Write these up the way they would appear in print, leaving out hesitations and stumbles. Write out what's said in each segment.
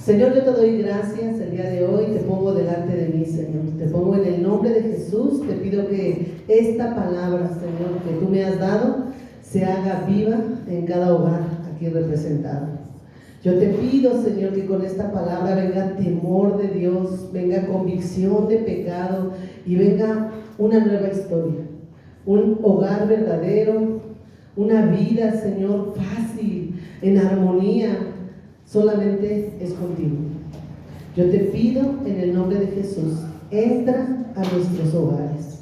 Señor, yo te doy gracias el día de hoy, te pongo delante de mí, Señor. Te pongo en el nombre de Jesús, te pido que esta palabra, Señor, que tú me has dado, se haga viva en cada hogar aquí representado. Yo te pido, Señor, que con esta palabra venga temor de Dios, venga convicción de pecado y venga una nueva historia, un hogar verdadero, una vida, Señor, fácil, en armonía. Solamente es contigo. Yo te pido en el nombre de Jesús, entra a nuestros hogares.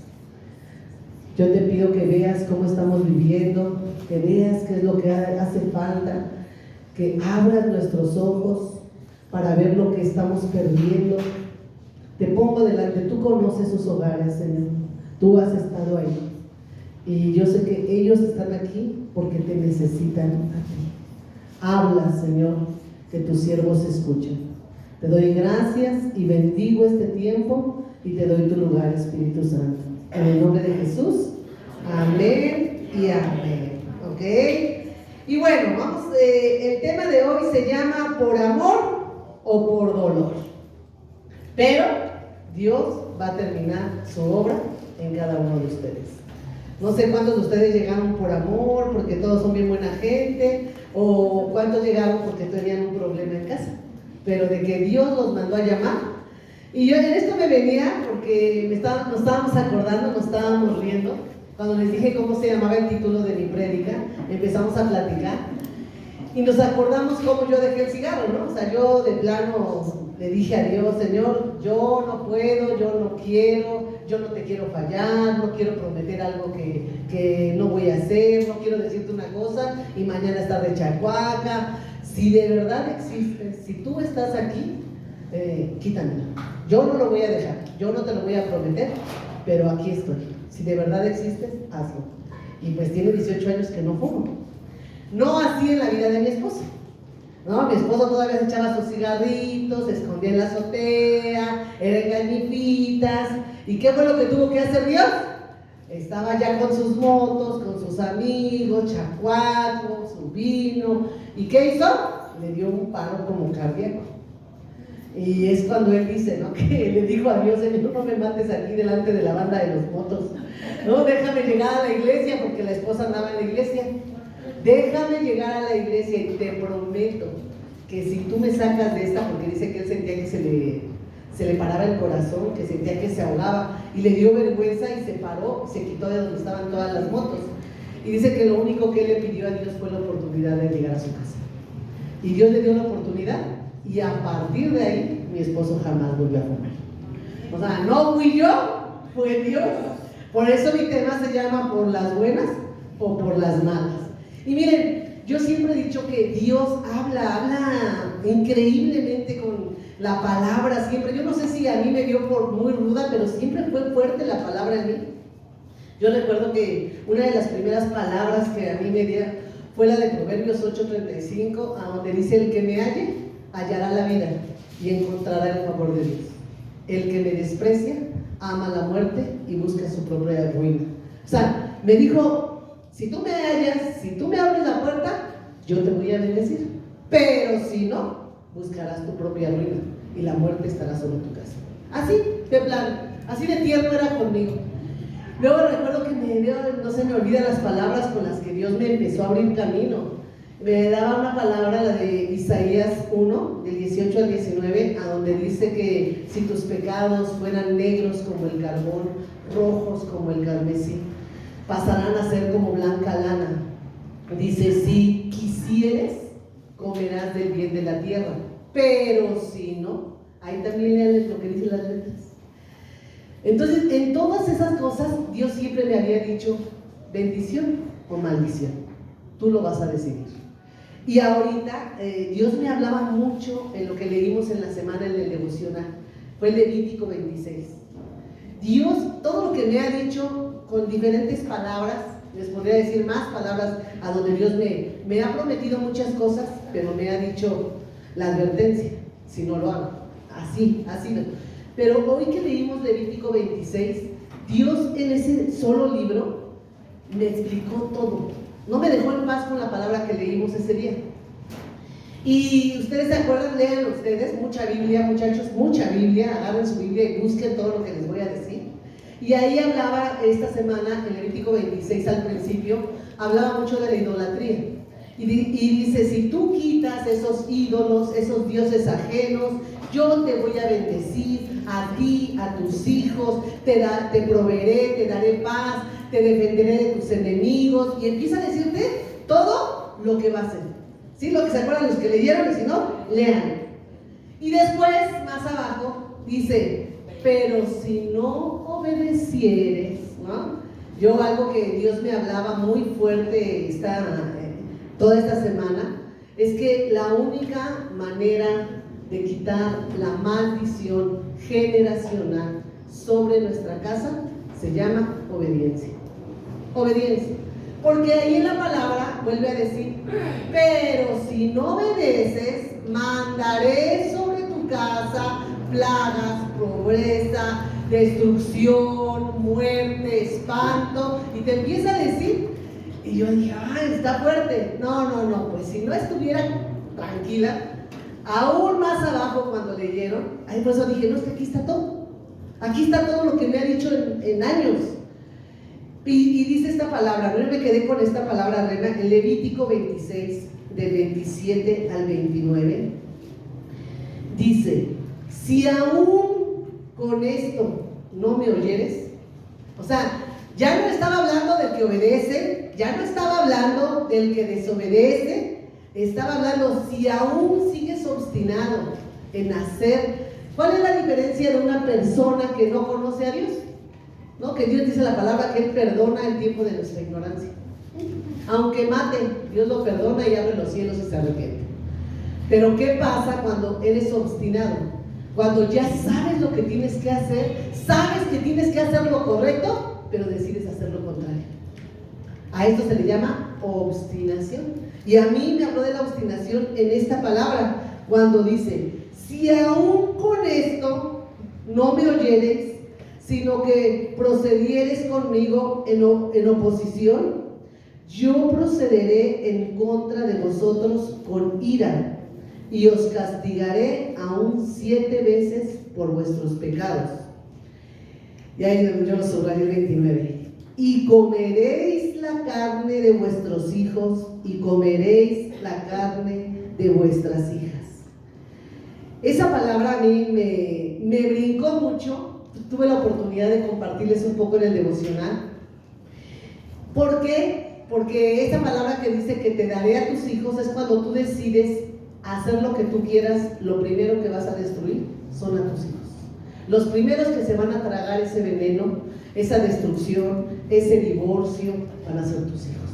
Yo te pido que veas cómo estamos viviendo, que veas qué es lo que hace falta, que abras nuestros ojos para ver lo que estamos perdiendo. Te pongo delante, tú conoces sus hogares, Señor. Tú has estado ahí. Y yo sé que ellos están aquí porque te necesitan a ti. Habla, Señor, que tus siervos escuchen. Te doy gracias y bendigo este tiempo y te doy tu lugar, Espíritu Santo. En el nombre de Jesús, amén y amén. ¿Ok? Y bueno, vamos, el tema de hoy se llama ¿por amor o por dolor? Pero Dios va a terminar su obra en cada uno de ustedes. No sé cuántos de ustedes llegaron por amor, porque todos son bien buena gente, o cuántos llegaron porque tenían un problema en casa, pero de que Dios los mandó a llamar. Y yo en esto me venía porque nos estábamos acordando, nos estábamos riendo, cuando les dije cómo se llamaba el título de mi prédica, empezamos a platicar, y nos acordamos cómo yo dejé el cigarro, ¿no? O sea, yo de plano le dije a Dios, Señor, yo no puedo, yo no quiero, yo no te quiero fallar, no quiero prometer algo que no voy a hacer, no quiero decirte una cosa y mañana estar de chacuaca. Si de verdad existes, si tú estás aquí, quítamelo. Yo no lo voy a dejar, yo no te lo voy a prometer, pero aquí estoy. Si de verdad existes, hazlo. Y pues tiene 18 años que no fumo. No así en la vida de mi esposo. No, mi esposo todavía se echaba sus cigarritos, se escondía en la azotea, era en gañifitas. ¿Y qué fue lo que tuvo que hacer Dios? Estaba ya con sus motos, con sus amigos, chacuaco, su vino. ¿Y qué hizo? Le dio un paro como cardíaco. Y es cuando él dice, ¿no? Que le dijo a Dios, Señor, no me mates aquí delante de la banda de los motos. No, déjame llegar a la iglesia, porque la esposa andaba en la iglesia. Déjame llegar a la iglesia y te prometo que si tú me sacas de esta, porque dice que él sentía que se le paraba el corazón, que sentía que se ahogaba y le dio vergüenza y se paró, se quitó de donde estaban todas las motos. Y dice que lo único que él le pidió a Dios fue la oportunidad de llegar a su casa. Y Dios le dio la oportunidad y a partir de ahí mi esposo jamás volvió a fumar. O sea, no fui yo, fue Dios. Por eso mi tema se llama ¿por las buenas o por las malas? Y miren, yo siempre he dicho que Dios habla increíblemente con la palabra, siempre. Yo no sé si a mí me dio por muy ruda, pero siempre fue fuerte la palabra en mí. Yo recuerdo que una de las primeras palabras que a mí me dio fue la de Proverbios 8:35, a donde dice: el que me halle, hallará la vida y encontrará el favor de Dios. El que me desprecia, ama la muerte y busca su propia ruina. O sea, me dijo: si tú me hallas, si tú me abres la puerta, yo te voy a bendecir. Pero si no, buscarás tu propia ruina y la muerte estará sobre tu casa. Así, de plano, así de tierno era conmigo. Luego recuerdo que no se me olvidan las palabras con las que Dios me empezó a abrir camino. Me daba una palabra, la de Isaías 1, del 18 al 19, a donde dice que si tus pecados fueran negros como el carbón, rojos como el carmesí, pasarán a ser como blanca lana. Dice: si quisieres, comerás del bien de la tierra, pero si no, ahí también lean lo que dicen las letras. Entonces, en todas esas cosas, Dios siempre me había dicho bendición o maldición. Tú lo vas a decidir. Y ahorita, Dios me hablaba mucho en lo que leímos en la semana en el devocional. Fue el Levítico 26. Dios, todo lo que me ha dicho con diferentes palabras, les podría decir más palabras, a donde Dios me ha prometido muchas cosas, pero me ha dicho la advertencia: si no lo hago, así no. Pero hoy que leímos Levítico 26, Dios en ese solo libro me explicó todo. No me dejó en paz con la palabra que leímos ese día. Y ustedes se acuerdan, lean ustedes, mucha Biblia, muchachos, mucha Biblia, agarren su Biblia y busquen todo lo que les voy a decir. Y ahí hablaba esta semana, en Levítico 26 al principio, hablaba mucho de la idolatría. Y dice, si tú quitas esos ídolos, esos dioses ajenos, yo te voy a bendecir a ti, a tus hijos, te proveeré, te daré paz, te defenderé de tus enemigos. Y empieza a decirte todo lo que va a hacer. ¿Sí? Lo que se acuerdan los que leyeron, y si no, lean. Y después, más abajo, dice, pero si no obedecieres, ¿no? Yo algo que Dios me hablaba muy fuerte toda esta semana, es que la única manera de quitar la maldición generacional sobre nuestra casa se llama obediencia. Obediencia. Porque ahí en la palabra vuelve a decir, pero si no obedeces, mandaré sobre tu casa plagas, pobreza, destrucción, muerte, espanto, y te empieza a decir, y yo dije, está fuerte. No, pues si no estuviera tranquila, aún más abajo cuando leyeron, por eso dije, no, es que aquí está todo lo que me ha dicho en años. Y dice esta palabra, no me quedé con esta palabra, Reina, en Levítico 26, del 27 al 29, dice, si aún con esto no me oyeres, o sea, ya no estaba hablando del que obedece, ya no estaba hablando del que desobedece, estaba hablando, si aún sigues obstinado en hacer, ¿cuál es la diferencia de una persona que no conoce a Dios? ¿No? Que Dios dice la palabra que Él perdona el tiempo de nuestra ignorancia. Aunque mate, Dios lo perdona y abre los cielos y se arrepiente. Pero ¿qué pasa cuando eres obstinado? Cuando ya sabes lo que tienes que hacer, sabes que tienes que hacer lo correcto, pero decides hacer lo contrario. A esto se le llama obstinación. Y a mí me habló de la obstinación en esta palabra, cuando dice, si aún con esto no me oyeres, sino que procedieres conmigo en oposición, yo procederé en contra de vosotros con ira, y os castigaré aún 7 veces por vuestros pecados. Y ahí yo lo subrayo 29. Y comeréis la carne de vuestros hijos, y comeréis la carne de vuestras hijas. Esa palabra a mí me brincó mucho. Tuve la oportunidad de compartirles un poco en el devocional. ¿Por qué? Porque esta palabra que dice que te daré a tus hijos es cuando tú decides hacer lo que tú quieras, lo primero que vas a destruir son a tus hijos. Los primeros que se van a tragar ese veneno, esa destrucción, ese divorcio, van a ser tus hijos.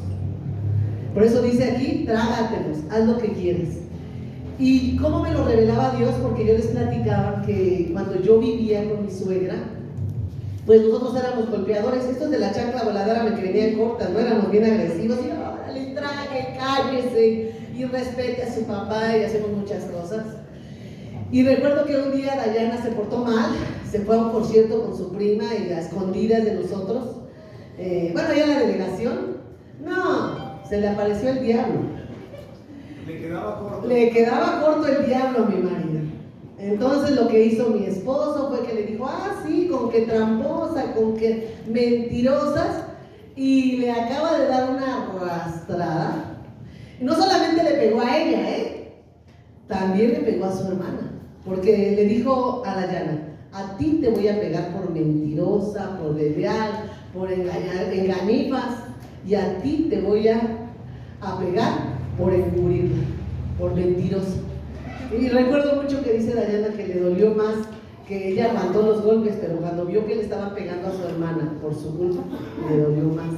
Por eso dice aquí, trágatelos, haz lo que quieres. ¿Y cómo me lo revelaba Dios? Porque yo les platicaba que cuando yo vivía con mi suegra, pues nosotros éramos golpeadores. Estos de la chancla voladora que venían cortas, ¿no? Éramos bien agresivos. Y órale, trague, cállese y respete a su papá, y hacemos muchas cosas. Y recuerdo que un día Dayana se portó mal, se fue a un concierto con su prima y a escondidas de nosotros. Ya en la delegación, no, se le apareció el diablo. Le quedaba corto el diablo a mi marido. Entonces lo que hizo mi esposo fue que le dijo, sí, con que tramposa, con que mentirosas, y le acaba de dar una arrastrada. Y no solamente le pegó a ella, también le pegó a su hermana, porque le dijo a Dayana, a ti te voy a pegar por mentirosa, por desleal, por engañifas, y a ti te voy a pegar por encubrirla, por mentirosa. Y recuerdo mucho que dice Dayana que le dolió más, que ella aguantó los golpes, pero cuando vio que le estaban pegando a su hermana por su culpa, le dolió más.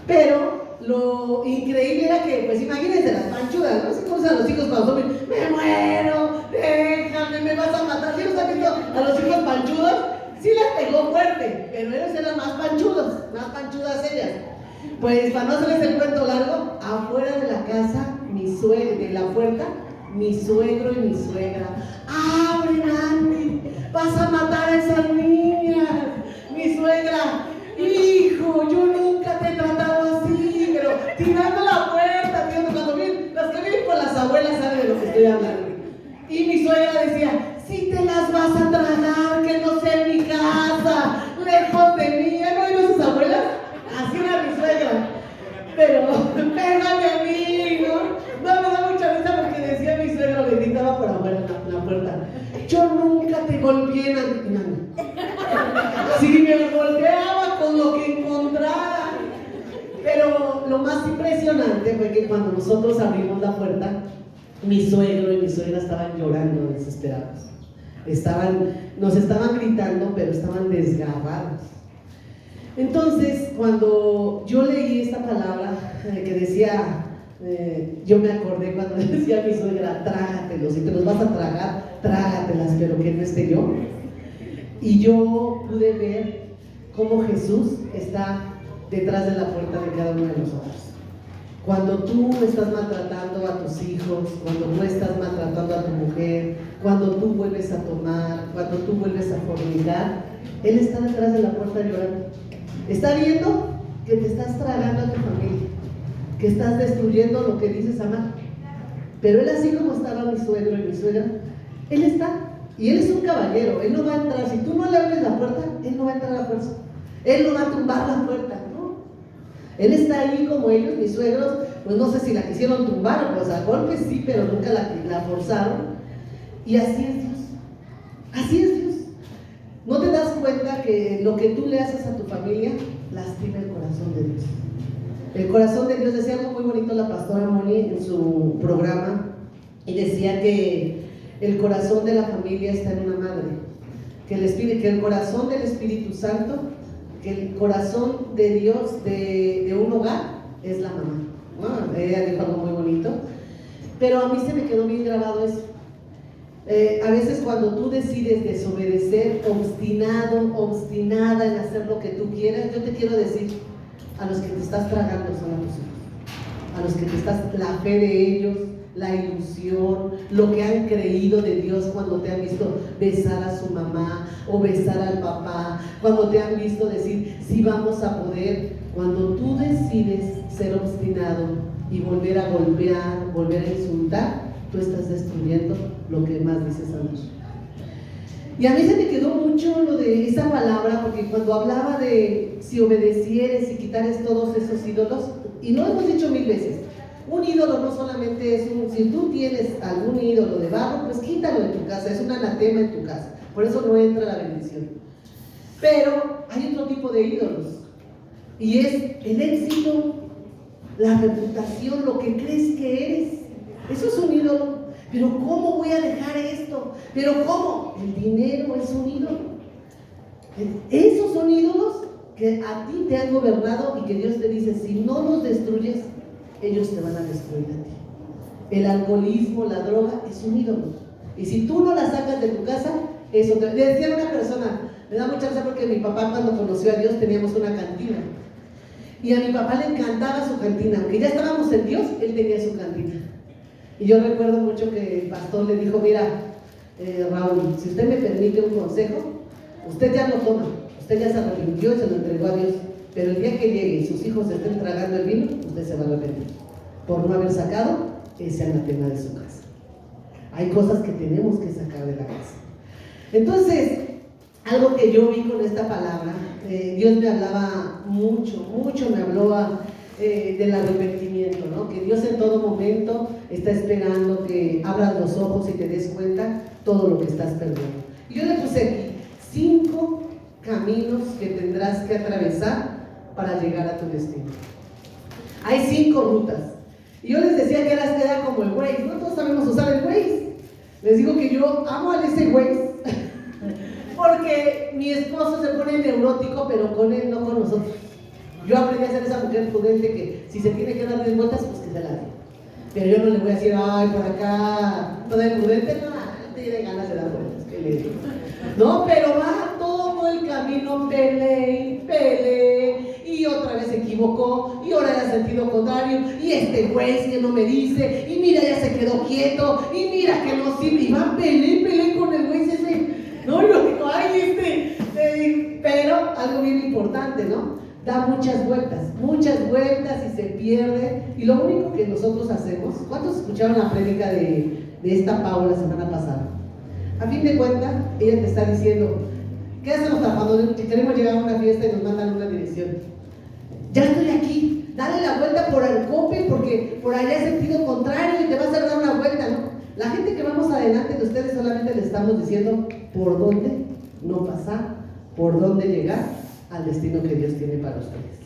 Pero lo increíble era que, pues imagínense las panchudas, ¿no? ¿Sí conocen a los hijos cuando son, me muero, déjame, me vas a matar? ¿Sí los han visto a los hijos panchudos? Sí les pegó fuerte, pero ellos eran más panchudas ellas. Pues para no hacerles el cuento largo, afuera de la casa, de la puerta, mi suegro y mi suegra, ¡abre, Andy! ¡Vas a matar a esas niñas! Mi suegra, hijo, yo nunca te he tratado así, pero tirando la puerta, cuando las que viven con las abuelas. abuelas saben de lo que estoy hablando. Y mi suegra decía, si te las vas a tragar, que no sea en mi casa, lejos de mí. ¿Ya no oído sus abuelas? Así era mi suegra. Pero, pégame a mí, ¿no? No, me da mucha risa porque decía mi suegro, le gritaba por afuera en la puerta, yo nunca te golpeé, Nani. Si me golpeaba con lo que encontrara. Pero lo más impresionante fue que cuando nosotros abrimos la puerta, mi suegro y mi suegra estaban llorando desesperados. Nos estaban gritando, pero estaban desgarrados. Entonces, cuando yo leí esta palabra que decía, yo me acordé cuando decía mi suegra, trágatelos, si te los vas a tragar, trágatelas, pero que no esté yo. Y yo pude ver cómo Jesús está detrás de la puerta de cada uno de nosotros. Cuando tú estás maltratando a tus hijos, cuando tú estás maltratando a tu mujer, cuando tú vuelves a tomar, cuando tú vuelves a fornicar, Él está detrás de la puerta llorando. Está viendo que te estás tragando a tu familia, que estás destruyendo lo que dices amar. Pero Él, así como estaba mi suegro y mi suegra, Él está. Y Él es un caballero, Él no va a entrar. Si tú no le abres la puerta, Él no va a entrar a la fuerza. Él no va a tumbar la puerta, ¿no? Él está ahí como ellos, mis suegros, pues no sé si la quisieron tumbar, pues a golpes sí, pero nunca la forzaron. Y así es Dios. Así es Dios. ¿No te das cuenta que lo que tú le haces a tu familia lastima el corazón de Dios? El corazón de Dios, decía algo muy bonito la pastora Moni en su programa, y decía que el corazón de la familia está en una madre, que el corazón del Espíritu Santo, que el corazón de Dios de un hogar es la mamá. Bueno, ella dijo algo muy bonito, pero a mí se me quedó bien grabado eso. A veces cuando tú decides desobedecer, obstinada en hacer lo que tú quieras, yo te quiero decir, a los que te estás tragando son a tus hijos, a los que te estás, la fe de ellos, la ilusión, lo que han creído de Dios cuando te han visto besar a su mamá o besar al papá, cuando te han visto decir, sí vamos a poder. Cuando tú decides ser obstinado y volver a golpear, volver a insultar, tú estás destruyendo lo que más dices amor. Y a mí se me quedó mucho lo de esa palabra, porque cuando hablaba de si obedecieres y quitares todos esos ídolos, y lo hemos dicho 1000 veces, un ídolo no solamente es si tú tienes algún ídolo de barro, pues quítalo de tu casa, es un anatema en tu casa, por eso no entra la bendición. Pero hay otro tipo de ídolos, y es el éxito, la reputación, lo que crees que eres. Eso es un ídolo. Pero ¿cómo voy a dejar esto? ¿Pero cómo? El dinero es un ídolo. Esos son ídolos que a ti te han gobernado y que Dios te dice, si no los destruyes, ellos te van a destruir a ti. El alcoholismo, la droga, es un ídolo. Y si tú no la sacas de tu casa, eso te... Le decía a una persona, me da mucha risa porque mi papá cuando conoció a Dios teníamos una cantina. Y a mi papá le encantaba su cantina. Aunque ya estábamos en Dios, él tenía su cantina. Y yo recuerdo mucho que el pastor le dijo, mira, Raúl, si usted me permite un consejo, usted ya lo toma, usted ya se arrepintió y se lo entregó a Dios, pero el día que llegue y sus hijos estén tragando el vino, usted se va a arrepentir por no haber sacado ese anatema de su casa. Hay cosas que tenemos que sacar de la casa. Entonces, algo que yo vi con esta palabra, Dios me hablaba mucho me habló del arrepentimiento, ¿no? Que Dios en todo momento está esperando que abras los ojos y te des cuenta todo lo que estás perdiendo. Y yo le puse aquí 5 caminos que tendrás que atravesar para llegar a tu destino. Hay 5 rutas. Y yo les decía que las queda como el Waze, no todos sabemos usar el Waze. Les digo que yo amo a ese Waze porque mi esposo se pone neurótico, pero con él, no con nosotros. Yo aprendí a ser esa mujer prudente que si se tiene que dar 10 vueltas, pues que se la dé. Pero yo no le voy a decir, ay, por acá, toda prudente, no tiene ganas de dar vueltas, ¿qué le digo? No, pero va todo el camino, pele, y otra vez se equivocó, y ahora era sentido contrario, y este juez que no me dice, y mira, ya se quedó quieto, y mira que no sirve, y va pele con el juez ese. No, yo digo, ay, pero algo bien importante, ¿no? da muchas vueltas y se pierde. Y lo único que nosotros hacemos, ¿cuántos escucharon la prédica de esta Paula la semana pasada? A fin de cuentas, ella te está diciendo, ¿qué hacemos cuando queremos llegar a una fiesta y nos mandan una dirección? Ya estoy aquí, dale la vuelta por el Cope porque por allá es sentido contrario y te vas a dar una vuelta, ¿no? La gente que vamos adelante de ustedes solamente le estamos diciendo por dónde no pasar, por dónde llegar al destino que Dios tiene para ustedes.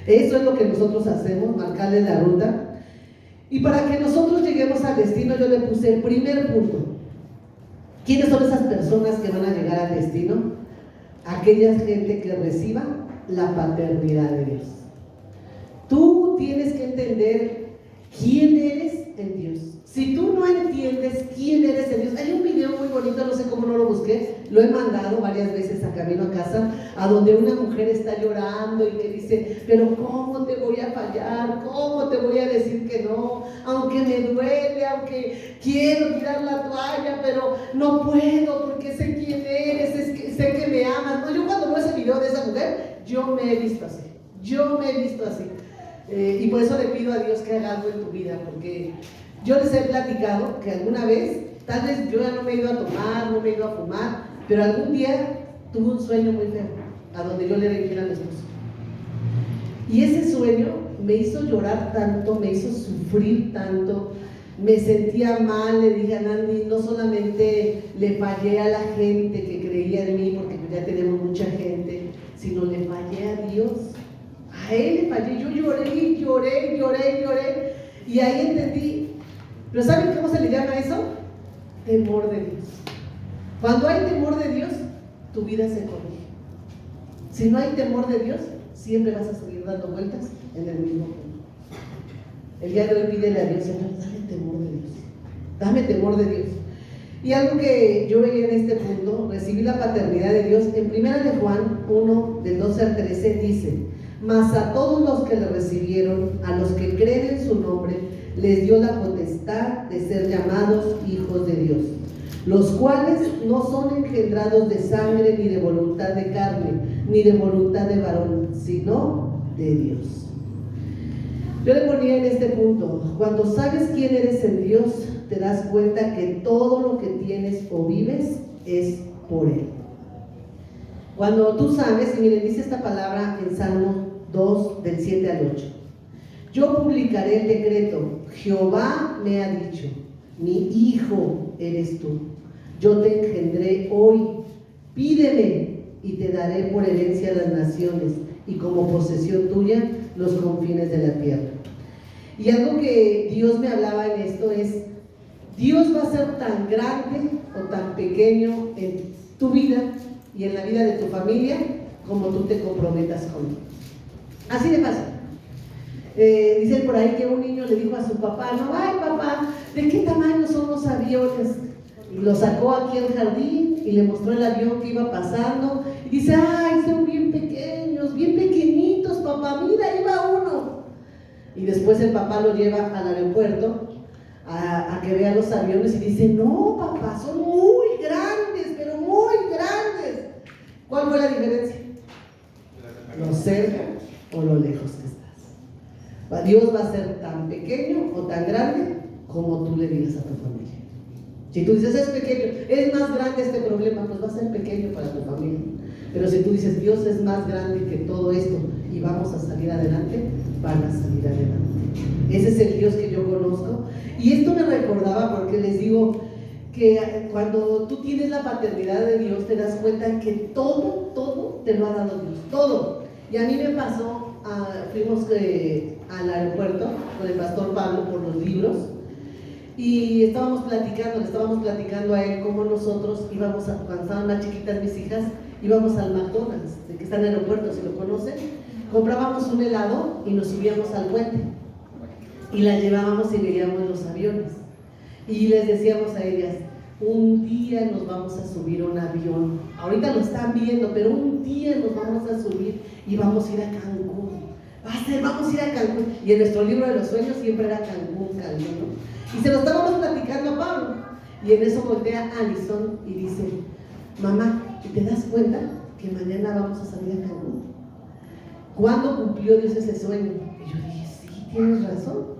Eso es lo que nosotros hacemos, marcarles la ruta. Y para que nosotros lleguemos al destino, yo le puse el primer punto. ¿Quiénes son esas personas que van a llegar al destino? Aquella gente que reciba la paternidad de Dios. Tú tienes que entender quién eres en Dios. Si tú no entiendes quién eres en Dios, hay un video muy bonito, no sé cómo no lo busqué, lo he mandado varias veces a camino a casa, a donde una mujer está llorando y que dice, pero ¿cómo te voy a fallar? ¿Cómo te voy a decir que no? Aunque me duele, aunque quiero tirar la toalla, pero no puedo porque sé quién eres, sé que me amas. No, yo cuando veo ese video de esa mujer, yo me he visto así. Y por eso le pido a Dios que haga algo en tu vida, porque yo les he platicado que alguna vez, tal vez yo ya no me he ido a tomar, no me he ido a fumar, pero algún día tuve un sueño muy feo, a donde yo le era infiel a mi esposo. Y ese sueño me hizo llorar tanto, me hizo sufrir tanto, me sentía mal. Le dije a Nandy, no solamente le fallé a la gente que creía en mí, porque ya tenemos mucha gente, sino le fallé a Dios. A Él le fallé, yo lloré, y ahí entendí. Pero ¿saben cómo se le llama eso? Temor de Dios. Cuando hay temor de Dios, tu vida se corrige. Si no hay temor de Dios, siempre vas a seguir dando vueltas en el mismo punto. El día de hoy pídele a Dios, Señor, dame temor de Dios, dame temor de Dios. Y algo que yo veía en este punto, recibir la paternidad de Dios, en 1 de Juan 1, del 12 al 13, dice: mas a todos los que le recibieron, a los que creen en su nombre, les dio la potestad de ser llamados hijos de Dios, los cuales no son engendrados de sangre, ni de voluntad de carne, ni de voluntad de varón, sino de Dios. Yo le ponía en este punto, cuando sabes quién eres en Dios, te das cuenta que todo lo que tienes o vives es por Él. Cuando tú sabes, y miren, dice esta palabra en Salmo 2, del 7 al 8. Yo publicaré el decreto, Jehová me ha dicho, mi hijo eres tú. Yo te engendré hoy, pídeme y te daré por herencia las naciones y como posesión tuya los confines de la tierra. Y algo que Dios me hablaba en esto es, Dios va a ser tan grande o tan pequeño en tu vida y en la vida de tu familia como tú te comprometas con Él. Así de fácil. Dicen por ahí que un niño le dijo a su papá, no, ay papá, ¿de qué tamaño son los aviones? Y lo sacó aquí al jardín y le mostró el avión que iba pasando y dice, ay, son bien pequeños, bien pequeñitos, papá, mira, ahí va uno. Y después el papá lo lleva al aeropuerto a que vea los aviones y dice, no papá, son muy grandes, pero muy grandes. ¿Cuál fue la diferencia? Lo cerca o lo lejos que estás. Dios va a ser tan pequeño o tan grande como tú le digas a tu familia. Si tú dices, es pequeño, es más grande este problema, pues va a ser pequeño para tu familia. Pero si tú dices, Dios es más grande que todo esto y vamos a salir adelante, van a salir adelante. Ese es el Dios que yo conozco. Y esto me recordaba, porque les digo que cuando tú tienes la paternidad de Dios, te das cuenta que todo te lo ha dado Dios, todo. Y a mí me pasó, fuimos al aeropuerto con el pastor Pablo por los libros y le estábamos platicando a él cómo nosotros íbamos, cuando estaban más chiquitas mis hijas, íbamos al McDonald's, que está en el aeropuerto, si lo conocen, comprábamos un helado y nos subíamos al puente y las llevábamos y veíamos los aviones y les decíamos a ellas, un día nos vamos a subir a un avión, ahorita lo están viendo, pero un día nos vamos a subir y vamos a ir a Cancún, vamos a ir a Cancún. Y en nuestro libro de los sueños siempre era Cancún, ¿no? Y se lo estábamos platicando a Pablo, y en eso voltea Alison y dice, mamá, ¿te das cuenta que mañana vamos a salir a Cancún? ¿cuándo cumplió Dios ese sueño? Y yo dije, sí, tienes razón.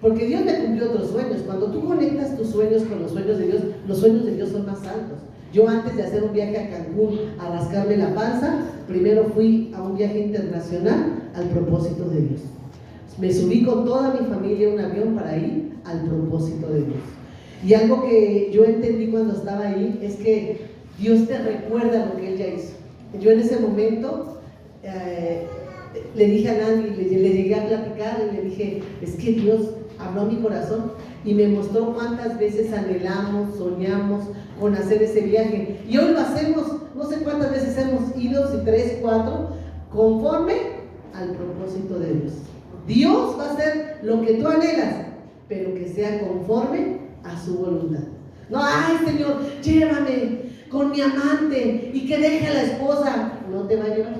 Porque Dios me cumplió otros sueños. Cuando tú conectas tus sueños con los sueños de Dios, los sueños de Dios son más altos. Yo antes de hacer un viaje a Cancún a rascarme la panza, primero fui a un viaje internacional al propósito de Dios. Me subí con toda mi familia en un avión para ir al propósito de Dios. Y algo que yo entendí cuando estaba ahí es que Dios te recuerda lo que Él ya hizo. Yo en ese momento le dije a Nandy, le llegué a platicar y le dije, es que Dios habló a mi corazón y me mostró cuántas veces anhelamos, soñamos con hacer ese viaje. Y hoy lo hacemos, no sé cuántas veces hemos ido, si 3, 4, conforme al propósito de Dios. Dios va a hacer lo que tú anhelas, pero que sea conforme a su voluntad. No, ay Señor, llévame con mi amante y que deje a la esposa. No te va a llevar.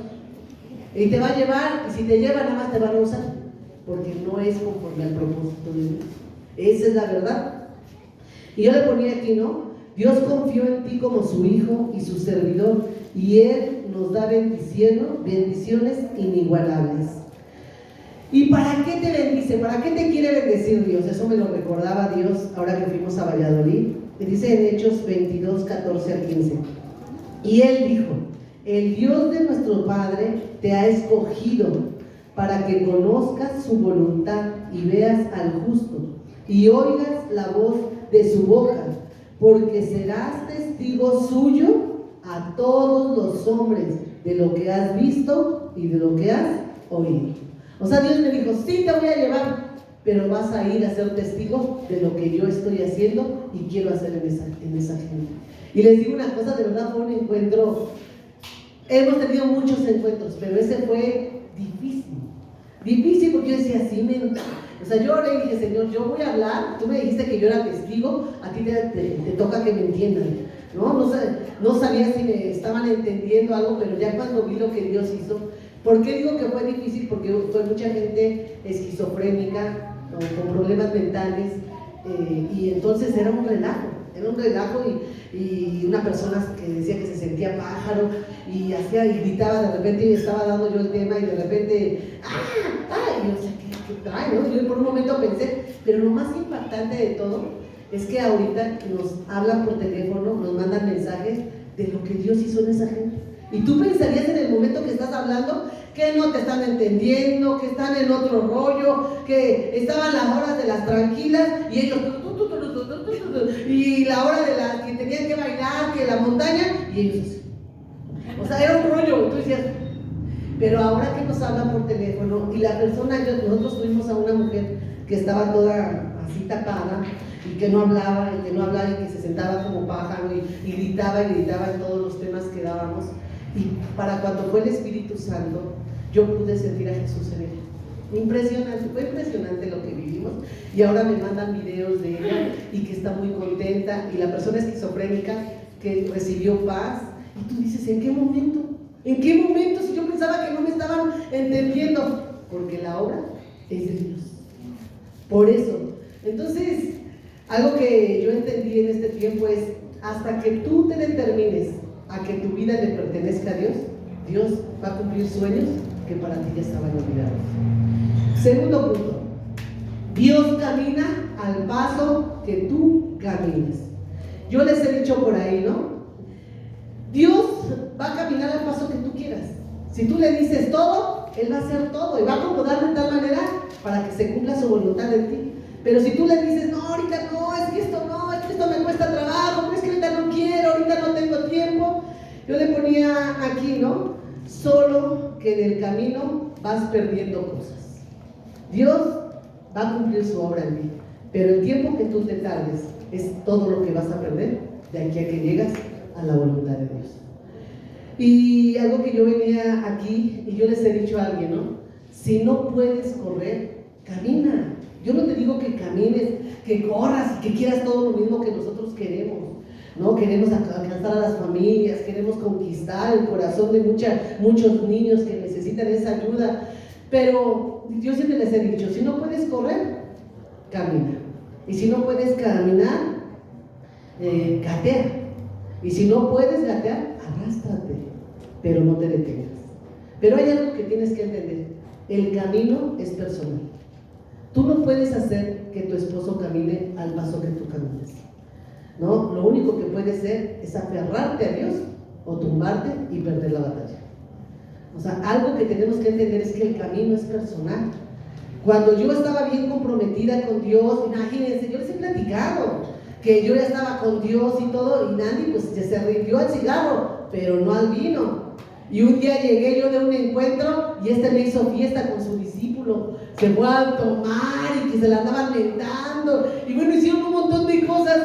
Y te va a llevar, y si te lleva nada más te va a usar, porque no es conforme al propósito de Dios. Esa es la verdad. Y yo le ponía aquí, ¿no? Dios confió en ti como su hijo y su servidor, y Él nos da bendiciones inigualables. ¿Y para qué te bendice? ¿Para qué te quiere bendecir Dios? Eso me lo recordaba Dios ahora que fuimos a Valladolid. Y dice en Hechos 22, 14 al 15. Y Él dijo, el Dios de nuestro Padre te ha escogido para que conozcas su voluntad y veas al justo y oigas la voz de su boca, porque serás testigo suyo a todos los hombres de lo que has visto y de lo que has oído. O sea, Dios me dijo, sí te voy a llevar, pero vas a ir a ser testigo de lo que yo estoy haciendo y quiero hacer en esa gente. Y les digo una cosa, de verdad fue un encuentro, hemos tenido muchos encuentros, pero ese fue difícil porque yo decía, o sea, yo le dije, Señor, yo voy a hablar, tú me dijiste que yo era testigo, a ti te toca que me entiendan, ¿no? No sabía si me estaban entendiendo algo, pero ya cuando vi lo que Dios hizo. ¿Por qué digo que fue difícil? Porque fue mucha gente esquizofrénica, con problemas mentales, y entonces era un relajo y una persona que decía que se sentía pájaro y gritaba de repente y estaba dando yo el tema y de repente, y yo decía, ¿qué trae? ¿No? Yo por un momento pensé, pero lo más impactante de todo es que ahorita nos hablan por teléfono, nos mandan mensajes de lo que Dios hizo en esa gente. Y tú pensarías en el momento que estás hablando que no te están entendiendo, que están en otro rollo, que estaban las horas de las tranquilas y ellos y la hora de las que tenían que bailar, que la montaña, y ellos, o sea, era un rollo. Tú decías, pero ahora que nos hablan por teléfono y la persona, nosotros tuvimos a una mujer que estaba toda así tapada y que no hablaba y que se sentaba como pájaro y gritaba en todos los temas que dábamos. Y para cuando fue el Espíritu Santo, yo pude sentir a Jesús en ella. Impresionante, fue impresionante lo que vivimos. Y ahora me mandan videos de ella y que está muy contenta. Y la persona esquizofrénica que recibió paz. Y tú dices, ¿en qué momento? ¿En qué momento? Si yo pensaba que no me estaban entendiendo. Porque la obra es de Dios. Por eso. Entonces, algo que yo entendí en este tiempo es, hasta que tú te determines a que tu vida le pertenezca a Dios, Dios va a cumplir sueños que para ti ya estaban olvidados. Segundo punto, Dios camina al paso que tú camines. Yo les he dicho por ahí, ¿no? Dios va a caminar al paso que tú quieras. Si tú le dices todo, Él va a hacer todo y va a acomodar de tal manera para que se cumpla su voluntad en ti. Pero si tú le dices, no, ahorita no, es que esto me cuesta trabajo, no es que ahorita no quiero, ahorita no tengo tiempo. Yo le ponía aquí, ¿no? Solo que en el camino vas perdiendo cosas. Dios va a cumplir su obra en ti, pero el tiempo que tú te tardes es todo lo que vas a perder de aquí a que llegas a la voluntad de Dios. Y algo que yo venía aquí y yo les he dicho a alguien, ¿no? Si no puedes correr, camina. Yo no te digo que camines, que corras y que quieras todo lo mismo que nosotros queremos, ¿no? Queremos alcanzar a las familias, queremos conquistar el corazón de muchos niños que necesitan esa ayuda. Pero yo siempre les he dicho, si no puedes correr, camina. Y si no puedes caminar, gatea. Y si no puedes gatear, arrástrate, pero no te detengas. Pero hay algo que tienes que entender: el camino es personal. Tú no puedes hacer que tu esposo camine al paso que tú camines, ¿no? Lo único que puede ser es aferrarte a Dios o tumbarte y perder la batalla. O sea, algo que tenemos que entender es que el camino es personal. Cuando yo estaba bien comprometida con Dios, imagínense, yo les he platicado que yo ya estaba con Dios y todo, y Nandy pues se rindió al cigarro, pero no al vino. Y un día llegué yo de un encuentro y me hizo fiesta con su discípulo, se fue a tomar y que se la andaban mentando, y bueno, hicieron un montón de cosas,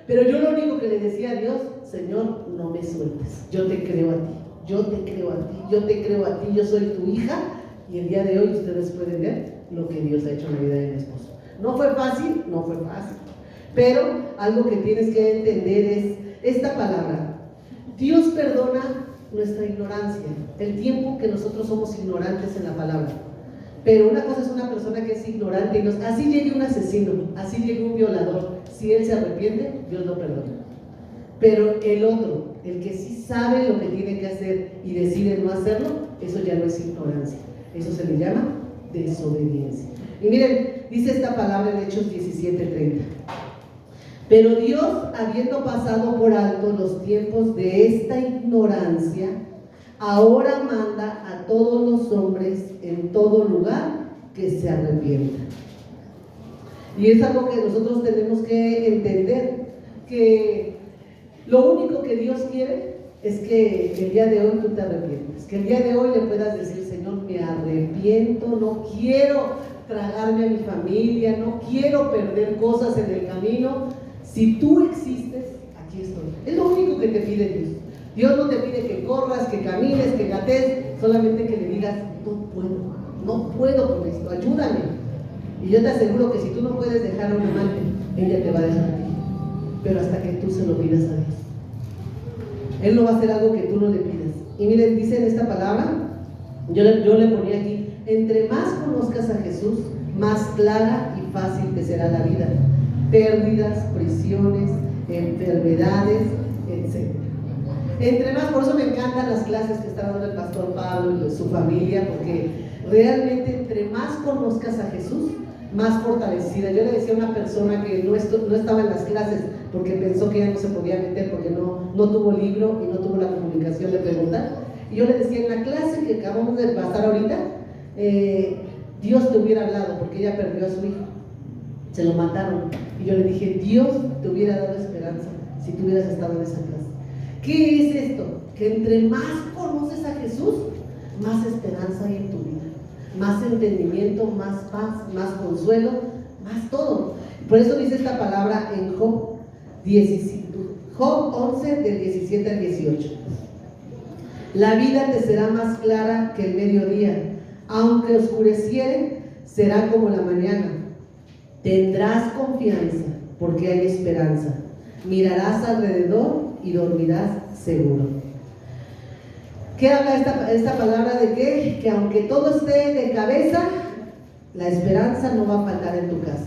pero yo lo único que le decía a Dios: Señor, no me sueltes, yo te creo a ti, yo te creo a ti, yo te creo a ti, yo soy tu hija. Y el día de hoy ustedes pueden ver lo que Dios ha hecho en la vida de mi esposo. No fue fácil, pero algo que tienes que entender es esta palabra: Dios perdona nuestra ignorancia, el tiempo que nosotros somos ignorantes en la palabra. Pero una cosa es una persona que es ignorante y así llegue un asesino, así llegue un violador, si él se arrepiente, Dios lo perdona. Pero el otro, el que sí sabe lo que tiene que hacer y decide no hacerlo, eso ya no es ignorancia, eso se le llama desobediencia. Y miren, dice esta palabra en Hechos 17:30: pero Dios, habiendo pasado por alto los tiempos de esta ignorancia, ahora manda a todos los hombres en todo lugar que se arrepientan. Y es algo que nosotros tenemos que entender, que lo único que Dios quiere es que el día de hoy tú te arrepientas, que el día de hoy le puedas decir: Señor, me arrepiento, no quiero tragarme a mi familia, no quiero perder cosas en el camino. Si tú existes, aquí estoy. Es lo único que te pide Dios. Dios no te pide que corras, que camines, que gatees, solamente que le digas: no puedo con esto, ayúdame. Y yo te aseguro que si tú no puedes dejar a un amante, ella te va a dejar a ti, pero hasta que tú se lo pidas a Dios. Él no va a hacer algo que tú no le pidas. Y miren, dice en esta palabra, yo le ponía aquí: entre más conozcas a Jesús, más clara y fácil te será la vida. Pérdidas, prisiones, enfermedades, etc. Entre más, por eso me encantan las clases que está dando el pastor Pablo y su familia, porque realmente entre más conozcas a Jesús, más fortalecida. Yo le decía a una persona que no estaba en las clases porque pensó que ya no se podía meter, porque no tuvo libro y no tuvo la comunicación de preguntar, y yo le decía: en la clase que acabamos de pasar ahorita, Dios te hubiera hablado, porque ella perdió a su hijo, se lo mataron, y yo le dije: Dios te hubiera dado esperanza si tú hubieras estado en esa clase. ¿Qué es esto? Que entre más conoces a Jesús, más esperanza hay en tu vida, más entendimiento, más paz, más consuelo, más todo. Por eso dice esta palabra en Job 11 del 17 al 18: la vida te será más clara que el mediodía, aunque oscureciere, será como la mañana. Tendrás confianza porque hay esperanza, mirarás alrededor y dormirás seguro. ¿Qué habla esta palabra? ¿De qué? Que aunque todo esté de cabeza, la esperanza no va a faltar en tu casa.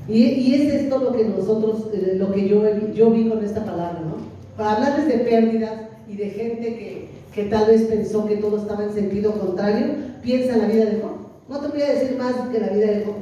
Y es esto lo que nosotros, lo que yo vi con esta palabra, ¿no? Para hablarles de pérdidas y de gente que tal vez pensó que todo estaba en sentido contrario. Piensa en la vida de Job. No te voy a decir más que la vida de Job.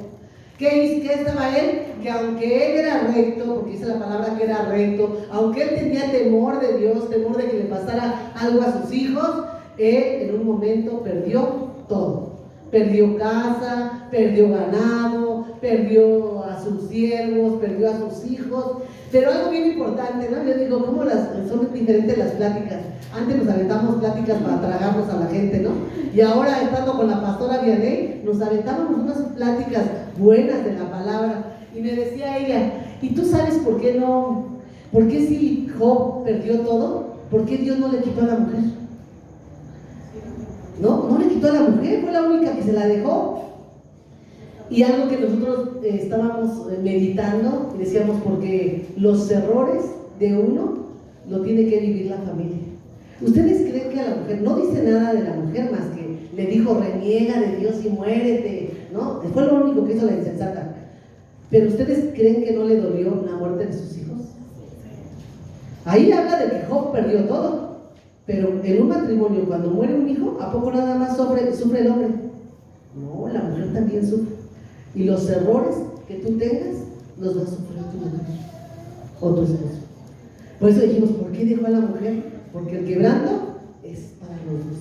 ¿Qué estaba él? Que aunque él era recto, porque dice la palabra que era recto, aunque él tenía temor de Dios, temor de que le pasara algo a sus hijos, él en un momento perdió todo. Perdió casa, perdió ganado, perdió a sus siervos, perdió a sus hijos. Pero algo bien importante, ¿no? Yo digo, ¿cómo son diferentes las pláticas? Antes nos aventamos pláticas para tragarnos a la gente, ¿no? Y ahora, estando con la pastora Vianey, nos aventábamos unas pláticas buenas de la palabra. Y me decía ella: ¿y tú sabes por qué no? ¿Por qué si Job perdió todo? ¿Por qué Dios no le quitó a la mujer? No le quitó a la mujer, fue la única que se la dejó. Y algo que nosotros estábamos meditando y decíamos: porque los errores de uno lo tiene que vivir la familia. ¿Ustedes creen que a la mujer, no dice nada de la mujer más que le dijo: reniega de Dios y muérete, ¿no? Fue lo único que hizo la insensata. Pero ¿ustedes creen que no le dolió la muerte de sus hijos? Ahí habla de que Job perdió todo. Pero en un matrimonio, cuando muere un hijo, ¿a poco nada más sufre el hombre? No, la mujer también sufre. Y los errores que tú tengas, los va a sufrir tu mujer o tu esposo. Por eso dijimos, ¿por qué dejó a la mujer? Porque el quebranto es para los dos.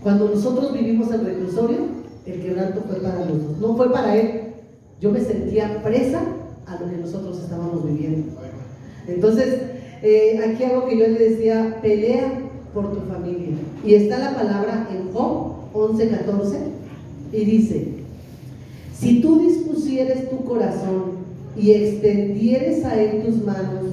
Cuando nosotros vivimos el reclusorio, el quebranto fue para los dos, no fue para él. Yo me sentía presa a lo que nosotros estábamos viviendo. Entonces, aquí algo que yo le decía, pelea por tu familia. Y está la palabra en Job 11:14 y dice: si tú dispusieres tu corazón y extendieres a él tus manos,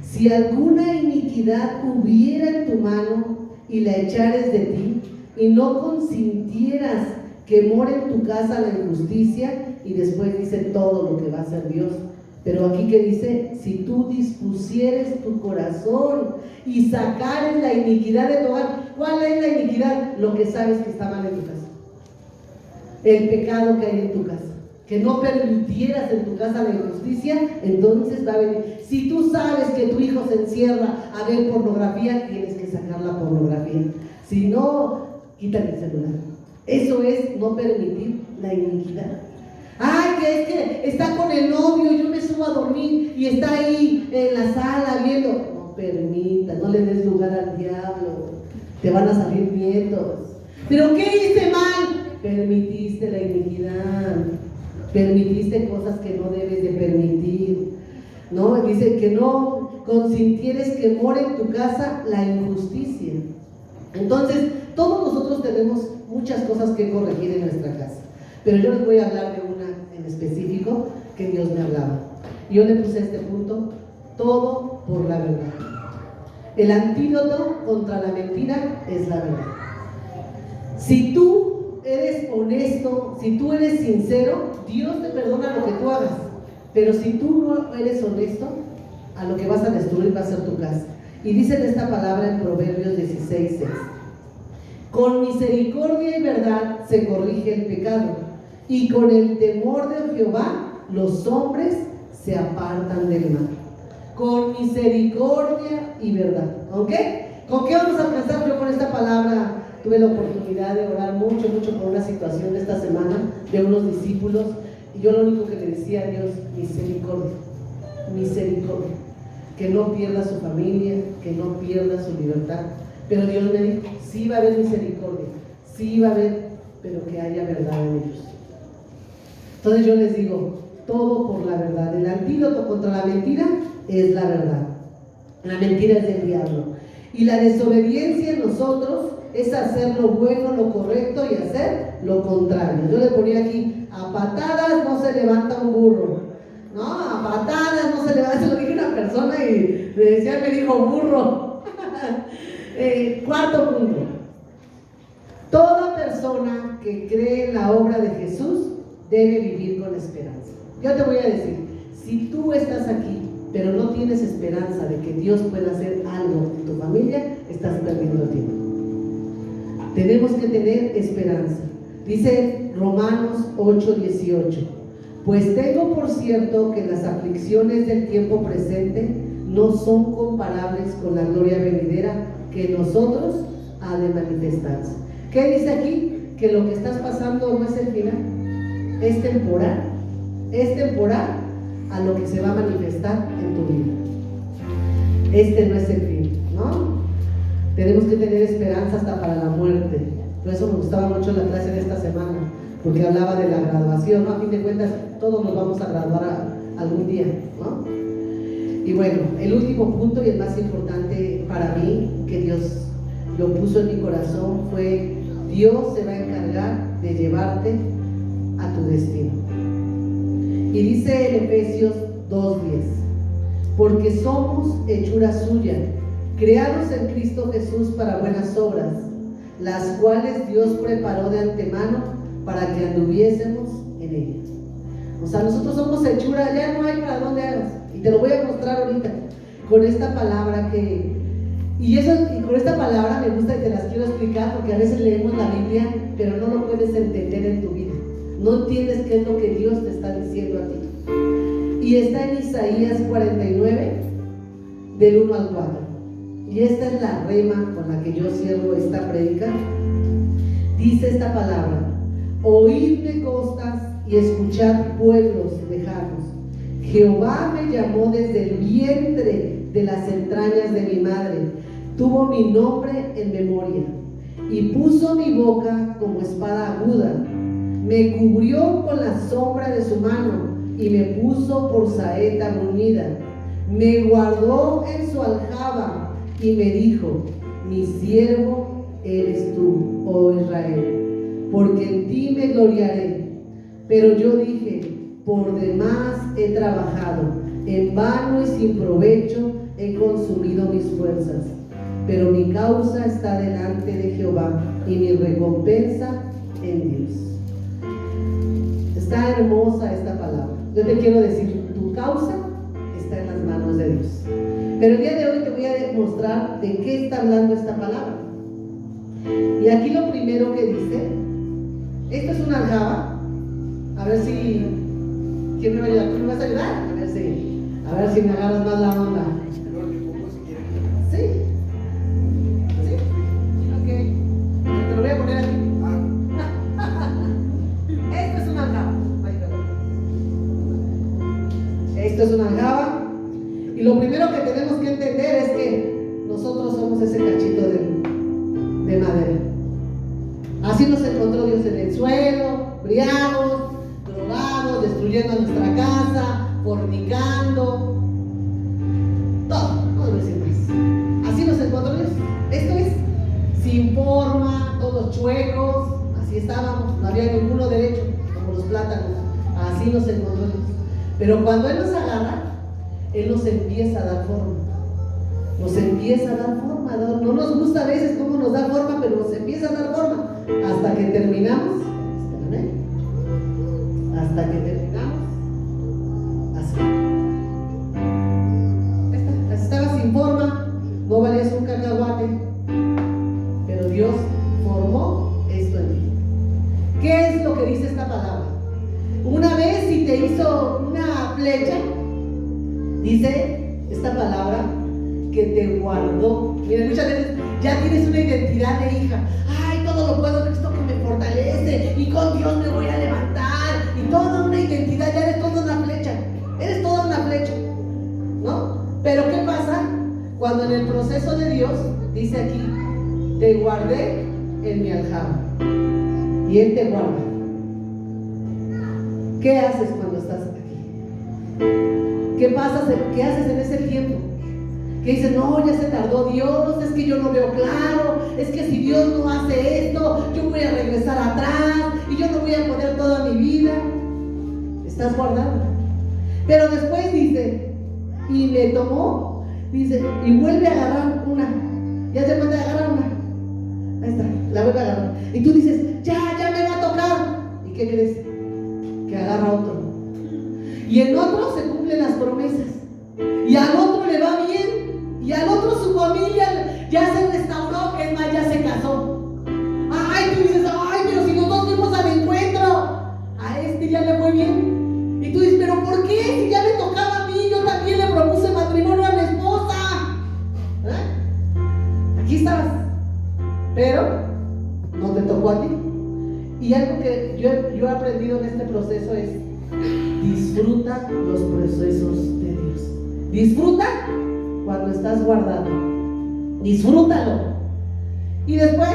si alguna iniquidad hubiera en tu mano y la echares de ti, y no consintieras que more en tu casa la injusticia, y después dice todo lo que va a hacer Dios. Pero aquí que dice, si tú dispusieres tu corazón y sacares la iniquidad de tu hogar. ¿Cuál es la iniquidad? Lo que sabes que está mal en tu casa, el pecado que hay en tu casa, que no permitieras en tu casa la injusticia. Entonces va a venir. Si tú sabes que tu hijo se encierra a ver pornografía, tienes que sacar la pornografía. Si no, quítale el celular. Eso es no permitir la iniquidad. Ay, que es que está con el novio y yo me subo a dormir y está ahí en la sala viendo. No permita, no le des lugar al diablo. Te van a salir nietos. ¿Pero qué hice mal? Permitiste la iniquidad. Permitiste cosas que no debes de permitir, ¿no? Dice que no consintieres que more en tu casa la injusticia. Entonces, todos nosotros tenemos muchas cosas que corregir en nuestra casa, pero yo les voy a hablar de una en específico que Dios me hablaba. Yo le puse este punto: todo por la verdad. El antídoto contra la mentira es la verdad. Si tú eres honesto, si tú eres sincero, Dios te perdona lo que tú hagas. Pero si tú no eres honesto, a lo que vas a destruir va a ser tu casa. Y dice esta palabra en Proverbios 16:6: con misericordia y verdad se corrige el pecado, y con el temor de Jehová los hombres se apartan del mal. Con misericordia y verdad. ¿Ok? ¿Con qué vamos a empezar? Yo con esta palabra tuve la oportunidad de orar mucho por una situación de esta semana de unos discípulos, y yo lo único que le decía a Dios: misericordia, misericordia, que no pierda su familia, que no pierda su libertad. Pero Dios me dijo, sí va a haber misericordia, sí va a haber, pero que haya verdad en ellos. Entonces yo les digo, todo por la verdad. El antídoto contra la mentira es la verdad. La mentira es del diablo. Y la desobediencia en nosotros es hacer lo bueno, lo correcto, y hacer lo contrario. Yo le ponía aquí: a patadas no se levanta un burro. No, a patadas no se levanta. Se lo dije a una persona y me dijo burro. Cuarto punto: toda persona que cree en la obra de Jesús debe vivir con esperanza. Yo te voy a decir, si tú estás aquí pero no tienes esperanza de que Dios pueda hacer algo en tu familia, estás perdiendo el tiempo. Tenemos que tener esperanza. Dice Romanos 8:18: pues tengo por cierto que las aflicciones del tiempo presente no son comparables con la gloria venidera que en nosotros ha de manifestarse. ¿Qué dice aquí? Que lo que estás pasando no es el final, es temporal. Es temporal a lo que se va a manifestar en tu vida. Este no es el fin, ¿no? Tenemos que tener esperanza hasta para la muerte. Por eso me gustaba mucho la clase de esta semana, porque hablaba de la graduación, ¿no? A fin de cuentas, todos nos vamos a graduar algún día, ¿no? Y bueno, el último punto y el más importante para mí, que Dios lo puso en mi corazón, fue: Dios se va a encargar de llevarte a tu destino. Y dice en Efesios 2:10: porque somos hechura suya, creados en Cristo Jesús para buenas obras, las cuales Dios preparó de antemano para que anduviésemos en ellas. O sea, nosotros somos hechura, ya no hay para dónde hagas. Y te lo voy a mostrar ahorita con esta palabra y con esta palabra me gusta y te las quiero explicar, porque a veces leemos la Biblia pero no lo puedes entender en tu vida. No entiendes qué es lo que Dios te está diciendo a ti. Y está en Isaías 49, del 1 al 4. y esta es la rema con la que yo cierro esta prédica. Dice esta palabra: oídme costas y escuchad pueblos lejanos. Jehová me llamó desde el vientre de las entrañas de mi madre, tuvo mi nombre en memoria, y puso mi boca como espada aguda. Me cubrió con la sombra de su mano y me puso por saeta bruñida. Me guardó en su aljaba y me dijo: mi siervo eres tú, oh Israel, porque en ti me gloriaré. Pero yo dije: por demás he trabajado, en vano y sin provecho he consumido mis fuerzas. Pero mi causa está delante de Jehová y mi recompensa en Dios. Está hermosa esta palabra. Yo te quiero decir, tu causa está en las manos de Dios. Pero el día de hoy te voy a demostrar de qué está hablando esta palabra. Y aquí lo primero que dice, esto es una aljaba. A ver si, ¿quién me va a ayudar? ¿Tú me vas a ayudar? A ver si me agarras más la onda. ¿Sí? ¿Sí? Ok. Te lo voy a poner aquí. Esto es una aljaba. Esto es una aljaba. Y lo primero que tenemos que entender es que nosotros somos ese cachito de madera. Así nos encontró Dios en el suelo, briagos, drogados, destruyendo a nuestra casa, fornicando, todo, no debo decir más. Así nos encontró Dios. Esto es sin forma, todos chuecos, así estábamos, no había ninguno derecho, como los plátanos. Así nos encontró Dios. Pero cuando Él nos agarra, Él nos empieza a dar forma. Nos empieza a dar forma. No nos gusta a veces cómo nos da forma, pero nos empieza a dar forma. Hasta que terminamos. Espérame. Hasta que terminamos. Así. Estaba sin forma. No valías un cacahuate. Pero Dios formó esto en ti. ¿Qué es lo que dice esta palabra? Una vez si te hizo una flecha, dice esta palabra que te guardó. Miren, muchas veces ya tienes una identidad de hija. Ay, todo lo puedo, Cristo que me fortalece, y con Dios me voy a levantar, y toda una identidad, ya eres toda una flecha. Eres toda una flecha, ¿no? Pero ¿qué pasa? Cuando en el proceso de Dios, dice aquí, te guardé en mi aljaba, y Él te guarda. ¿Qué haces cuando estás aquí? ¿Qué pasa? ¿Qué haces en ese tiempo? Que dices, no, ya se tardó Dios, es que yo no veo claro, es que si Dios no hace esto, yo voy a regresar atrás y yo no voy a poner toda mi vida. Estás guardando. Pero después dice, y me tomó, dice, y vuelve a agarrar una. Ya se puede agarrar una. Ahí está, la vuelve a agarrar. Y tú dices, ya me va a tocar. ¿Y qué crees? Que agarra otro. Y en otro se cumplen las promesas. Y al otro le va bien. Y al otro su familia ya se restauró, es más, ya se casó. Ay, tú dices, ay, pero si los dos fuimos al encuentro, a este ya le fue bien. Y tú dices, pero ¿por qué? Si ya me tocaba a mí, yo también le propuse matrimonio a mi esposa. Aquí estabas, pero no te tocó a ti. Y algo que yo he aprendido en este proceso es: disfruta los procesos de Dios. Disfruta cuando estás guardado. Disfrútalo. Y después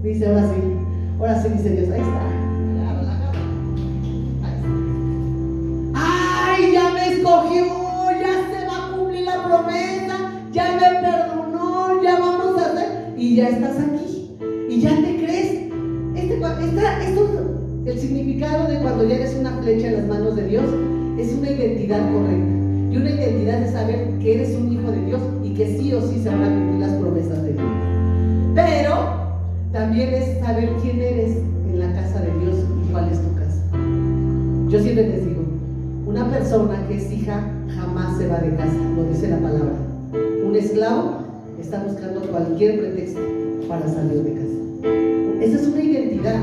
dice, ahora sí dice Dios, ahí está. Ay, ya me escogió, ya se va a cumplir la promesa, ya me perdonó, ya vamos a hacer, y ya estás aquí, y ya te crees. El significado de cuando ya eres una flecha en las manos de Dios es una identidad correcta. Y una identidad de saber que eres un hijo de Dios y que sí o sí se van a cumplir las promesas de Dios. Pero también es saber quién eres en la casa de Dios y cuál es tu casa. Yo siempre les digo, una persona que es hija jamás se va de casa, lo dice la palabra. Un esclavo está buscando cualquier pretexto para salir de casa. Esa es una identidad.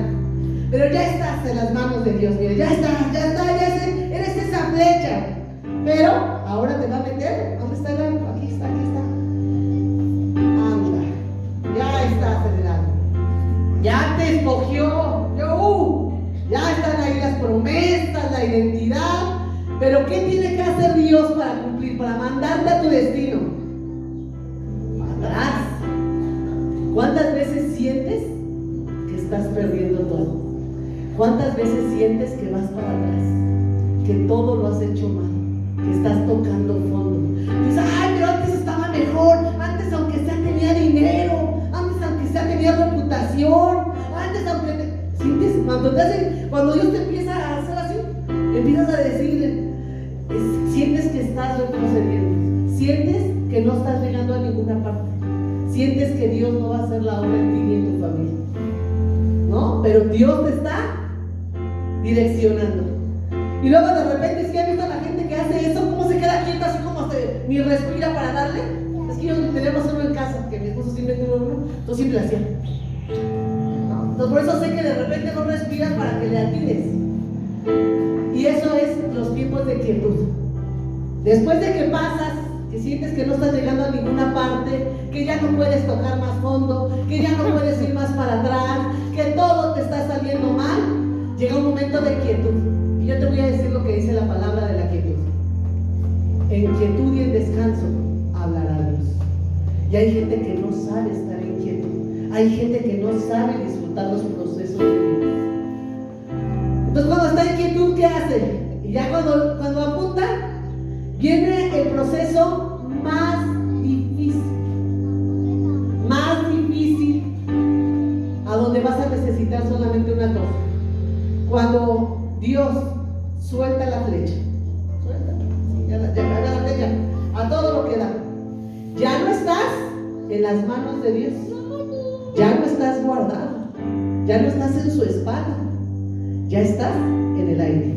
Pero ya estás en las manos de Dios, mire, ya eres esa flecha. Pero ahora te va a meter, ¿dónde está el arco? Aquí está. la identidad. Pero ¿qué tiene que hacer Dios para cumplir, para mandarte a tu destino? Atrás. ¿Cuántas veces sientes que estás perdiendo todo? ¿Cuántas veces sientes que vas para atrás? Que todo lo has hecho mal, que estás tocando fondo. Dices, ay, pero antes estaba mejor, antes aunque sea tenía dinero, antes aunque sea tenía reputación, antes aunque sientes, cuando Dios te empieza a hacer así, empiezas a decirle, sientes que estás retrocediendo, sientes que no estás llegando a ninguna parte, sientes que Dios no va a hacer la obra en ti ni en tu familia, ¿no? Pero Dios te está direccionando. Y luego de repente, si has visto a la gente que hace eso, cómo se queda quieta, así como ni respira para darle. Es que yo teníamos uno en casa, que mi esposo siempre tuvo uno, entonces siempre le hacía, ¿no? Entonces por eso sé que de repente no respiras para que le atines. Y eso es los tiempos de quietud. Después de que pasas, que sientes que no estás llegando a ninguna parte, que ya no puedes tocar más fondo, que ya no puedes ir más para atrás, que todo te está saliendo mal, llega un momento de quietud. Y yo te voy a decir lo que dice la palabra de la quietud. En quietud y en descanso hablará Dios. Y hay gente que no sabe estar en quietud. Hay gente que no sabe disfrutar los procesos de Dios. Entonces cuando está en quietud, ¿qué hace? Y ya cuando apunta, viene el proceso más difícil, a donde vas a necesitar solamente una cosa. Cuando Dios suelta la flecha, ya la flecha, a todo lo que da, ya no estás en las manos de Dios, ya no estás guardado, ya no estás en su espalda, ya estás en el aire.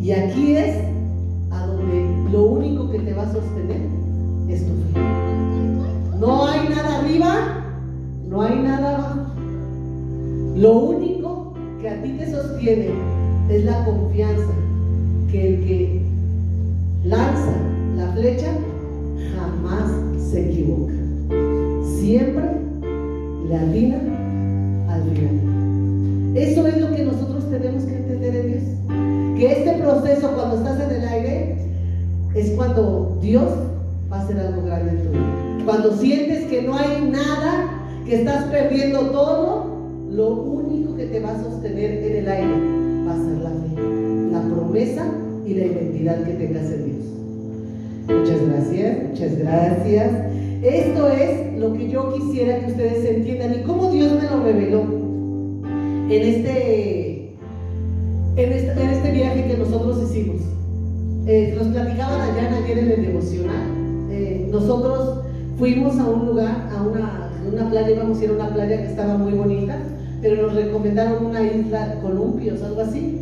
Y aquí es a donde lo único que te va a sostener es tu fe. No hay nada arriba, no hay nada abajo. Lo único que a ti te sostiene es la confianza que el que lanza la flecha jamás se equivoca. Siempre le atina al final. Eso es lo que nosotros tenemos que entender de Dios. Que este proceso, cuando estás en el aire, es cuando Dios va a hacer algo grande en tu vida. Cuando sientes que no hay nada, que estás perdiendo todo, lo único que te va a sostener en el aire va a ser la fe, la promesa y la identidad que tengas en Dios. Muchas gracias, muchas gracias. Esto es lo que yo quisiera que ustedes entiendan y cómo Dios me lo reveló en este viaje que nosotros hicimos. Nos platicaban allá ayer en el devocional. Nosotros fuimos a un lugar, a una playa, íbamos a ir a una playa que estaba muy bonita, pero nos recomendaron una isla Columpios, algo así.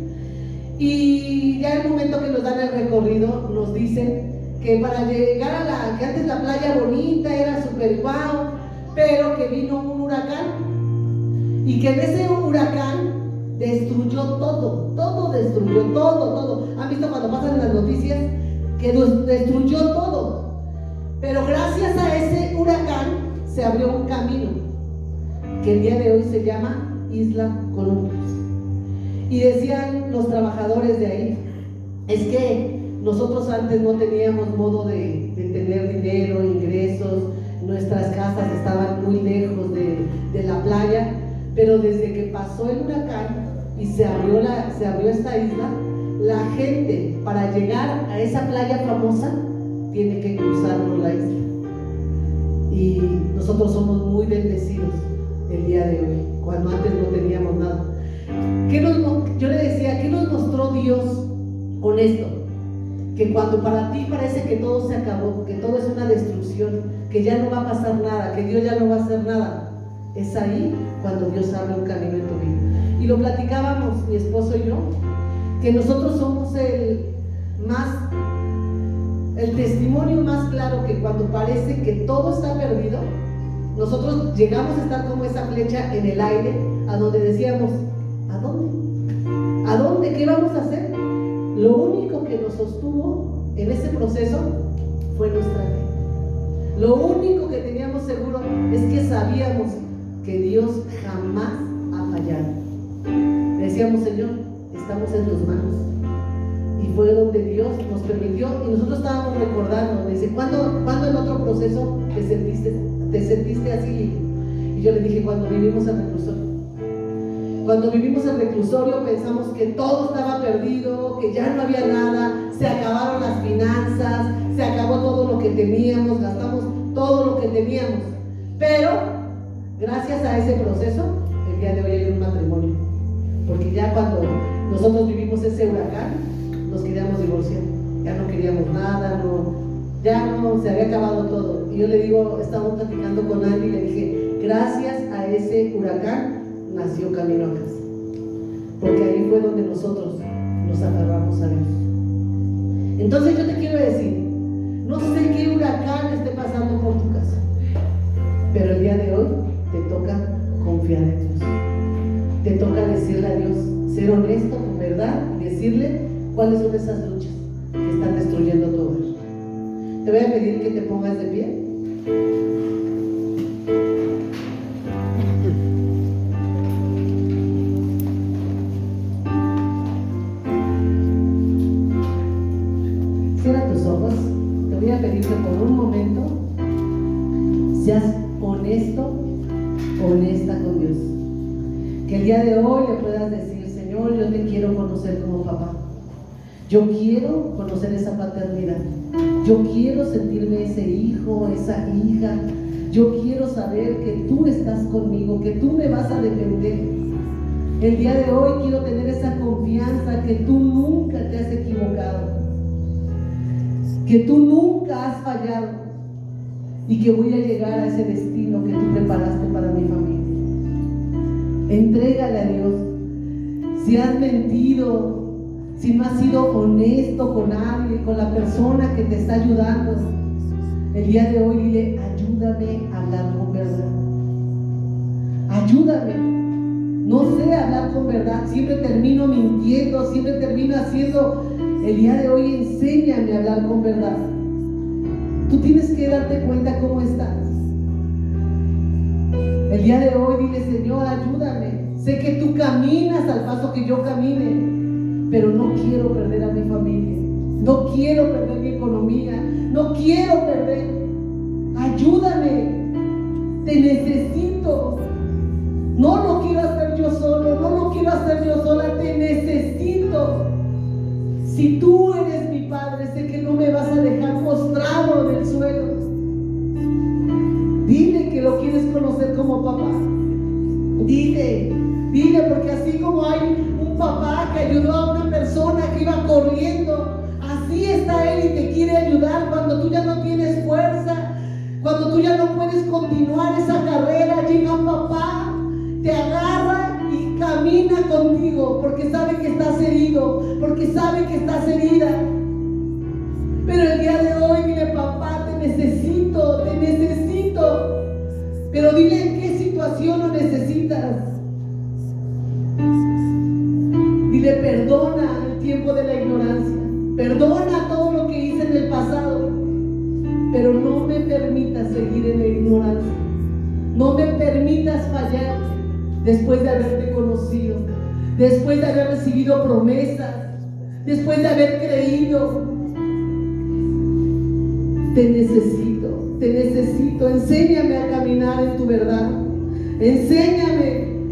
Y ya el momento que nos dan el recorrido, nos dicen que para llegar que antes la playa bonita era súper guau, pero que vino un huracán y que en ese huracán destruyó todo destruyó todo. ¿Han visto cuando pasan en las noticias que destruyó todo? Pero gracias a ese huracán se abrió un camino que el día de hoy se llama Isla Columpios. Y decían los trabajadores de ahí, es que nosotros antes no teníamos modo de tener dinero, ingresos, nuestras casas estaban muy lejos de la playa, pero desde que pasó el huracán y se abrió esta isla, la gente para llegar a esa playa famosa tiene que cruzar por la isla. Y nosotros somos muy bendecidos el día de hoy, cuando antes no teníamos nada. Yo le decía, ¿qué nos mostró Dios con esto? Que cuando para ti parece que todo se acabó, que todo es una destrucción, que ya no va a pasar nada, que Dios ya no va a hacer nada, es ahí cuando Dios abre un camino en tu vida. Y lo platicábamos mi esposo y yo, que nosotros somos el testimonio más claro, que cuando parece que todo está perdido, nosotros llegamos a estar como esa flecha en el aire, a donde decíamos, ¿a dónde? ¿A dónde? ¿Qué vamos a hacer? Lo único que nos sostuvo en ese proceso fue nuestra fe. Lo único que teníamos seguro es que sabíamos que Dios jamás ha fallado. Decíamos, Señor, estamos en tus manos. fue donde Dios nos permitió, y nosotros estábamos recordando, me dice, ¿cuándo en otro proceso te sentiste así? Y yo le dije, cuando vivimos el reclusorio. Cuando vivimos el reclusorio pensamos que todo estaba perdido, que ya no había nada, se acabaron las finanzas, se acabó todo lo que teníamos, gastamos todo lo que teníamos. Pero, gracias a ese proceso, el día de hoy hay un matrimonio. Porque ya cuando nosotros vivimos ese huracán, nos queríamos divorciar. Ya no queríamos nada, ya no, se había acabado todo. Y yo le digo, estábamos platicando con Andy y le dije, gracias a ese huracán nació Camino a Casa. Porque ahí fue donde nosotros nos aferramos a Dios. Entonces yo te quiero decir, no sé qué huracán esté pasando por tu casa, pero el día de hoy te toca confiar en Dios. Te toca decirle a Dios, ser honesto con verdad y decirle cuáles son esas luchas que están destruyendo todo eso. Te voy a pedir que te pongas de pie. Cierra tus ojos. Te voy a pedir que por un momento seas honesto, honesta con Dios. Que el día de hoy le puedas decir, Señor, yo te quiero conocer como papá. Yo quiero conocer esa paternidad. Yo quiero sentirme ese hijo, esa hija. Yo quiero saber que tú estás conmigo, que tú me vas a defender. El día de hoy quiero tener esa confianza que tú nunca te has equivocado, que tú nunca has fallado y que voy a llegar a ese destino que tú preparaste para mi familia. Entrégale a Dios. Si has mentido, si no has sido honesto con alguien, con la persona que te está ayudando, el día de hoy dile, ayúdame a hablar con verdad. Ayúdame. No sé hablar con verdad, siempre termino mintiendo, siempre termino haciendo. El día de hoy enséñame a hablar con verdad. Tú tienes que darte cuenta cómo estás. El día de hoy dile, Señor, ayúdame. Sé que tú caminas al paso que yo camine, pero no quiero perder a mi familia, no quiero perder mi economía, no quiero perder. Ayúdame, te necesito. No lo quiero hacer yo solo, no lo quiero hacer yo sola, te necesito. Si tú eres mi padre, sé que no me vas a dejar postrado en el suelo. Dile que lo quieres conocer como papá. Dile, porque así como hay un papá que ayudó a una persona que iba corriendo, así está Él y te quiere ayudar cuando tú ya no tienes fuerza, cuando tú ya no puedes continuar esa carrera. Llega un papá, te agarra y camina contigo porque sabe que estás herido, porque sabe que estás herida. Pero el día de hoy dile, papá, te necesito, te necesito. Pero dile en qué situación lo necesitas. Dile, perdona el tiempo de la ignorancia, perdona todo lo que hice en el pasado, pero no me permitas seguir en la ignorancia, no me permitas fallar después de haberte conocido, después de haber recibido promesas, después de haber creído. Te necesito, enséñame a caminar en tu verdad, enséñame